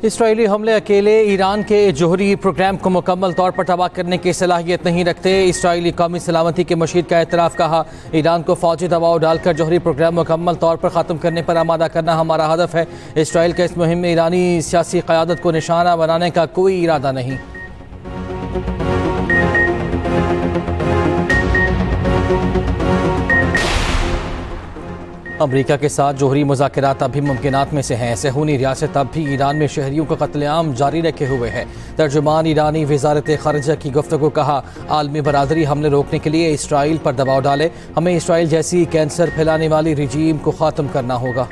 Israeli हमले अकेले Iran के जोहरी प्रोग्राम को मुकम्मल तौर पर तबाह करने की सलाहियत नहीं रखते। इसराइली कौमी सलामती के मशीर का एतराफ़। कहा, ईरान को फौजी दबाव डालकर जोहरी प्रोग्राम मुकम्मल तौर पर ख़त्म करने पर आमादा करना हमारा हदफ है। इसराइल के इस मुहिम में ईरानी सियासी क़यादत को निशाना बनाने का कोई इरादा नहीं। अमरीका के साथ जोहरी मुज़ाकरात अब भी मुमकिनात में से हैं। सहूनी रियासत अब भी ईरान में शहरियों का कत्लेआम जारी रखे हुए है। तर्जुमान ईरानी वज़ारत ख़ारिजा की गुफ्तगू। कहा, आलमी बरादरी हमले रोकने के लिए इसराइल पर दबाव डाले। हमें इसराइल जैसी कैंसर फैलाने वाली रजीम को ख़त्म करना होगा।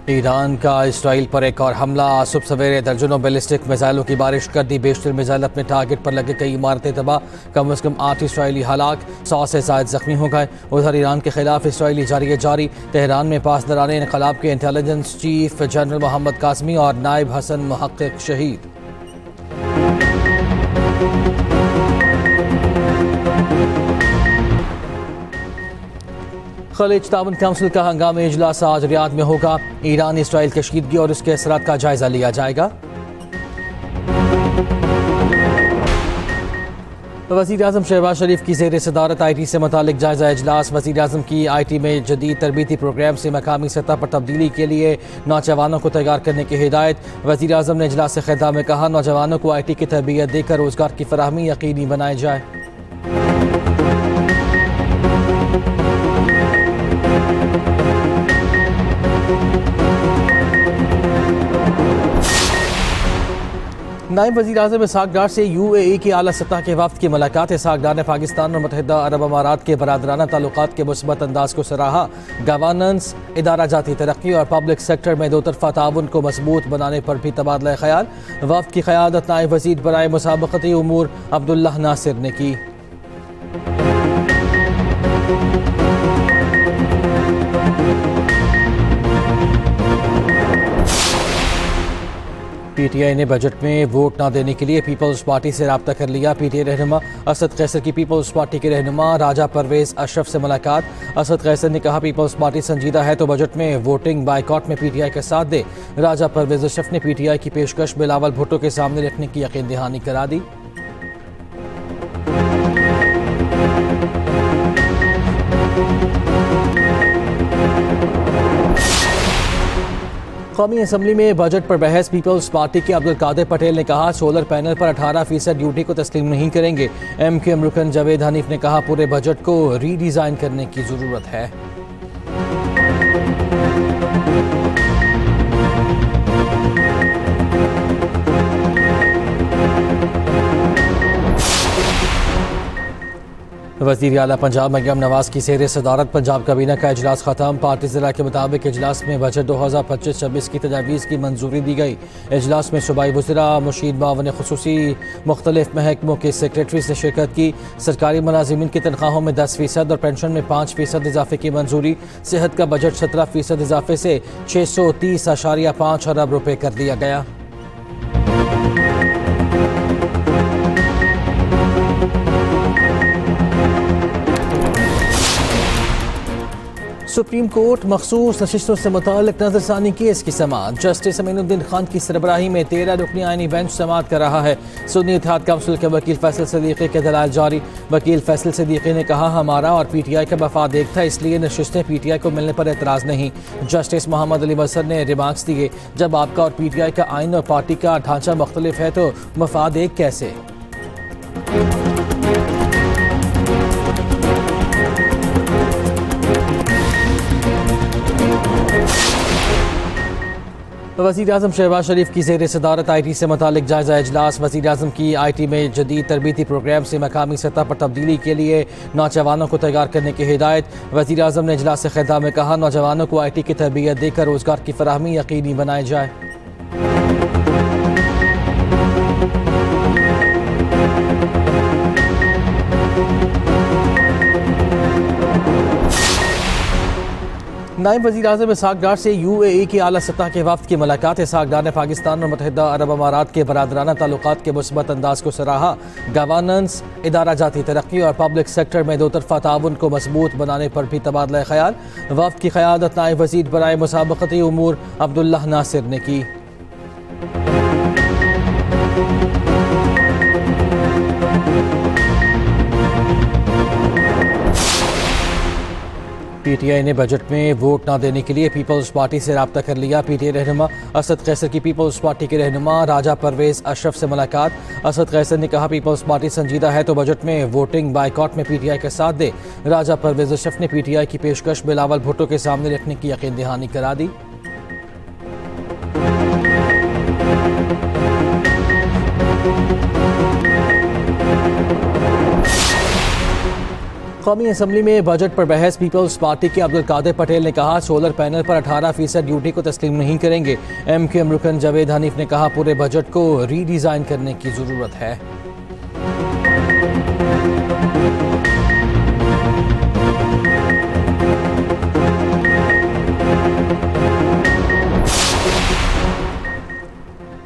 ईरान का इसराइल पर एक और हमला। सुबह सवेरे दर्जनों बैलिस्टिक मिसाइलों की बारिश कर दी। बेशतर मिसाइल अपने टारगेट पर लगे कई इमारतें तबाह। कम अज़ कम 8 इसराइली हलाक, 100 से ज़ायद जख्मी हो गए। उधर ईरान के खिलाफ इसराइली जारी तेहरान में पासदारान इनक़लाब के intelligence chief general Mohammad Kazemi और नायब हसन मुहक्किक शहीद। खलीज ताउन काउंसिल का हंगामी इजलास आज रियाद में होगा। ईरान इसराइल कशीदगी और उसके असरात का जायजा लिया जाएगा। वज़ीर आज़म शहबाज शरीफ की ज़ेर सदारत IT से मुतालिक जायजा इजलास। वज़ीर आज़म की IT में जदीद तरबीती प्रोग्राम से मकामी सतह पर तब्दीली के लिए नौजवानों को तैयार करने की हिदायत। वज़ीर आज़म ने इजलास खिताब में कहा, नौजवानों को IT की तरबियत देकर रोज़गार की फराहमी यकीनी बनाई जाए। नायब वज़ीर आज़म इसहाक डार से UAE की आला सतह के वफ़द की मुलाकात। इसहाक डार ने पाकिस्तान और मुत्तहिदा अरब अमारात के बरादराना ताल्लुकात के मुस्बत अंदाज को सराहा। गवर्नेंस, इदारा जाती तरक्की और पब्लिक सेक्टर में दो तरफ़ा ताउन को मजबूत बनाने पर भी तबादला ख्याल। वफ़द की क़यादत नायब वज़ीर बराए मुसाबक़ती उमूर अब्दुल्लाह नासिर ने की। PTI ने बजट में वोट न देने के लिए पीपल्स पार्टी से रब्ता कर लिया। PTI रहनुमा असद कैसर की पीपल्स पार्टी के रहनुमा राजा परवेज अशरफ से मुलाकात। असद कैसर ने कहा, पीपल्स पार्टी संजीदा है तो बजट में वोटिंग बाइकॉट में PTI का साथ दे। राजा परवेज अशरफ ने PTI की पेशकश बिलावल भुट्टो के सामने रखने की यकीन दहानी करा दी। कौमी असम्बली में बजट पर बहस। पीपल्स पार्टी के अब्दुल कादिर पटेल ने कहा, सोलर पैनल पर 18% ड्यूटी को तस्लीम नहीं करेंगे। MQM रुकन जावेद हनीफ ने कहा, पूरे बजट को रीडिज़ाइन करने की ज़रूरत है। वज़ीर आला पंजाब मरियम नवाज की ज़ेर सदारत पंजाब काबीना का इजलास ख़त्म। पार्टी ज़िला के मुताबिक इजलास में बजट 2025-26 की तजावीज़ की मंजूरी दी गई। इजलास में सूबाई वज़ीरा, मुशीर मावन खुसूसी, मुख्तलिफ महकमों के सेक्रेटरीज़ ने शिरकत की। सरकारी मुलाजिमीन की तनख्वाहों में 10% और पेंशन में 5% इजाफे की मंजूरी। सेहत का बजट 17% इजाफे से 630.5 अरब रुपये कर दिया गया। सुप्रीम कोर्ट मखसूस नशिस्तों से मुताल्लिक नजरसानी केस की समाअत। जस्टिस अमीनुद्दीन खान की सरबराही में 13 रुकनी आईनी बेंच समाअत कर रहा है। सुन्नी इत्तेहाद काउंसिल के वकील फैसल सदीकी के दलाइल जारी। वकील फैसल सदीकी ने कहा, हमारा और PTI का मफाद एक था, इसलिए नशिस्तें PTI को मिलने पर एतराज़ नहीं। जस्टिस मोहम्मद अली मसर ने रिमार्क्स दिए, जब आपका और PTI का आइन और पार्टी का ढांचा मुख्तलिफ है तो मफाद एक कैसे। वज़ीर आज़म शहबाज शरीफ की ज़ेर सदारत IT से मुतालिक जायजा इजलास। वज़ीर आज़म की IT में जदीद तरबीती प्रोग्राम से मकामी सतह पर तब्दीली के लिए नौजवानों को तैयार करने की हिदायत। वज़ीर आज़म ने इजलास खिताब में कहा, नौजवानों को IT की तरबियत देकर रोज़गार की फराहमी यकीनी बनाई जाए। नायब वज़ीर आज़म इसहाक डार से UAE की आला सतह के वफ्द की मुलाकात। इसहाक डार ने पाकिस्तान और मुत्तहिदा अरब अमारात के बरादराना ताल्लुकात के मुस्बत अंदाज को सराहा। गवर्नेंस, इदारा जाती तरक्की और पब्लिक सेक्टर में दो तरफा ताउन को मजबूत बनाने पर भी तबादला ख्याल। वफ्द की क़यादत नायब वज़ीर बराए मुसाबक़ती उमूर अब्दुल्लाह नासिर ने की। PTI ने बजट में वोट न देने के लिए पीपल्स पार्टी से रब्ता कर लिया। PTI रहनुमा असद कैसर की पीपल्स पार्टी के रहनुमा राजा परवेज अशरफ से मुलाकात। असद कैसर ने कहा पीपल्स पार्टी संजीदा है तो बजट में वोटिंग बाइकॉट में PTI का साथ दे। राजा परवेज अशरफ ने PTI की पेशकश बिलावल भुट्टो के सामने रखने की यकीन दहानी करा दी। कौमी असम्बली में बजट पर बहस। पीपल्स पार्टी के अब्दुल कादिर पटेल ने कहा सोलर पैनल पर 18% ड्यूटी को तस्लीम नहीं करेंगे। MQM रुकन जावेद हनीफ ने कहा पूरे बजट को रीडिज़ाइन करने की ज़रूरत है।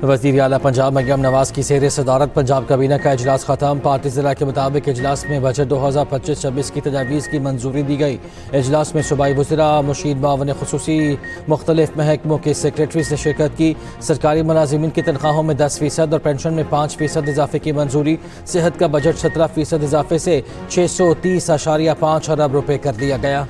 वज़ीर आला पंजाब मरियम नवाज की सैर सदारत। पंजाब काबीना का इजलास ख़त्म। पार्टी ज़िला के मुताबिक इजलास में बजट 2025-26 की तजावीज़ की मंजूरी दी गई। इजलास में सूबाई वज़ीरा, मुशीर मावन खुसूसी, मुख्तलिफ महकमों के सेक्रेटरी ने शिरकत की। सरकारी मुलाजिमीन की तनख्वाहों में 10% और पेंशन में 5% इजाफे की मंजूरी। सेहत का बजट 17% इजाफे से 630.5 अरब रुपये कर दिया गया।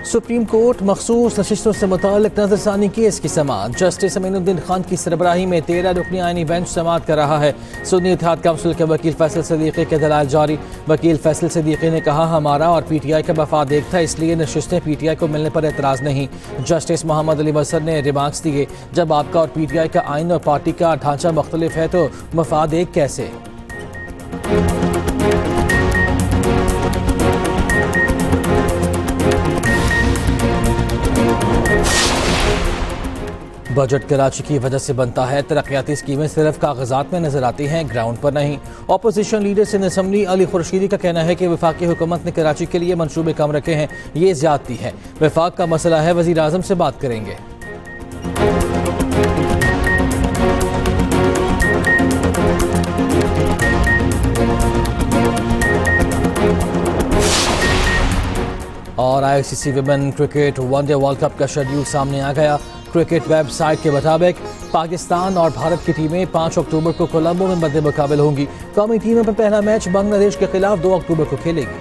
सुप्रीम कोर्ट मखसूस नशिस्तों से मुताल्लिक नजरसानी केस की समाअत। जस्टिस अमीनुद्दीन खान की सरबराही में 13 रुकनी आईनी बेंच समाअत कर रहा है। सुन्नी इत्तेहाद काउंसिल के वकील फैसल सिद्दीकी के दलाइल जारी। वकील फैसल सिद्दीकी ने कहा हमारा और PTI का मफाद एक था, इसलिए नशिस्तें PTI को मिलने पर एतराज़ नहीं। जस्टिस मोहम्मद अली मसर ने रिमार्क्स दिए जब आपका और PTI का आइन और पार्टी का ढांचा मुख्तलिफ है तो मफाद एक कैसे। बजट कराची की वजह से बनता है। तरक्याती स्कीमें सिर्फ कागजात में नजर आती हैं, ग्राउंड पर नहीं। Opposition leader Sindh assembly Ali Khurshidi का कहना है कि वफाकी हुकूमत ने कराची के लिए मंसूबे कम रखे हैं, ये ज्यादती है। वफाक का मसला है, वज़ीर आज़म से बात करेंगे। और ICC women cricket one day world cup का शेड्यूल सामने आ गया। क्रिकेट वेबसाइट के मुताबिक पाकिस्तान और भारत की टीमें 5 अक्टूबर को कोलंबो में मद्दे मुकाबले होंगी। कौमी टीमों पर पहला मैच बांग्लादेश के खिलाफ 2 अक्टूबर को खेलेगी।